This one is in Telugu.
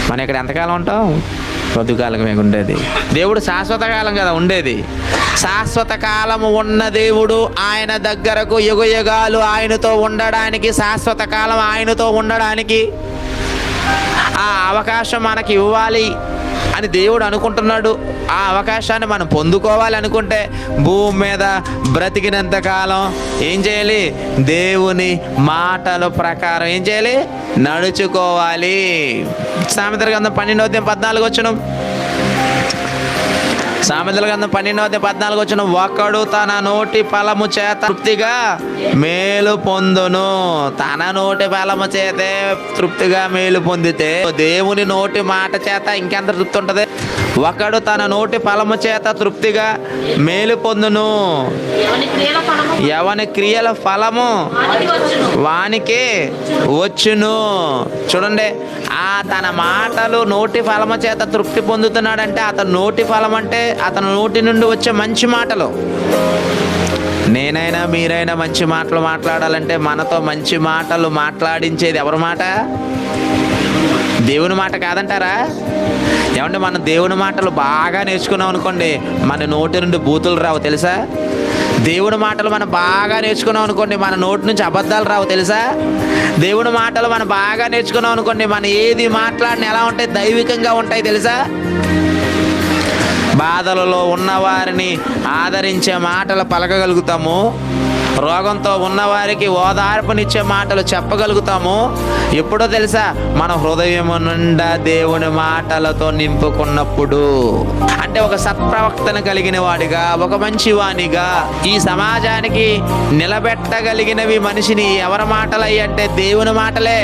మనం ఇక్కడ ఎంతకాలం ఉంటాం? కొద్దికాలమే ఉండేది. దేవుడు శాశ్వత కాలం కదా ఉండేది. శాశ్వత కాలము ఉన్న దేవుడు ఆయన దగ్గరకు యుగయుగాలు ఆయనతో ఉండడానికి, శాశ్వత కాలం ఆయనతో ఉండడానికి ఆ అవకాశం మనకి ఇవ్వాలి అని దేవుడు అనుకుంటున్నాడు. ఆ అవకాశాన్ని మనం పొందుకోవాలి అనుకుంటే భూమి మీద బ్రతికినంత కాలం ఏం చేయాలి? దేవుని మాటల ప్రకారం ఏం చేయాలి? నడుచుకోవాలి. సామెతల గ్రంథం 12:14 సామెతల గ్రంథం 12:14 ఒకడు తన నోటి ఫలము చేత తృప్తిగా మేలు పొందును. తన నోటి ఫలము చేతే తృప్తిగా మేలు పొందితే దేవుని నోటి మాట చేత ఇంకెంత తృప్తి ఉంటుంది? ఒకడు తన నోటి ఫలము చేత తృప్తిగా మేలు పొందును. ఎవని క్రియల ఫలము వానికి వచ్చును. చూడండి, తన మాటలు నోటి ఫలము చేత తృప్తి పొందుతున్నాడంటే అతను నోటి ఫలం అంటే అతని నోటి నుండి వచ్చే మంచి మాటలు. నేనైనా మీరైనా మంచి మాటలు మాట్లాడాలంటే మనతో మంచి మాటలు మాట్లాడించేది ఎవరి మాట? దేవుని మాట కాదంటారా? ఏమంటే మనం దేవుని మాటలు బాగా నేర్చుకున్నాం అనుకోండి, మన నోటి నుండి బూతులు రావు తెలుసా? దేవుని మాటలు మనం బాగా నేర్చుకున్నాం అనుకోండి, మన నోటి నుంచి అబద్ధాలు రావు తెలుసా? దేవుని మాటలు మనం బాగా నేర్చుకున్నాం అనుకోండి, మనం ఏది మాట్లాడిన ఎలా ఉంటాయి? దైవికంగా ఉంటాయి తెలుసా? బాధలలో ఉన్నవారిని ఆదరించే మాటలు పలకగలుగుతాము. రోగంతో ఉన్నవారికి ఓదార్పునిచ్చే మాటలు చెప్పగలుగుతాము. ఎప్పుడో తెలుసా? మన హృదయం నిండా దేవుని మాటలతో నింపుకున్నప్పుడు. అంటే ఒక సత్ప్రవక్తను కలిగిన వాడిగా, ఒక మంచి వానిగా ఈ సమాజానికి నిలబెట్టగలిగినవి మనిషిని ఎవరి మాటలయ్యి అంటే దేవుని మాటలే.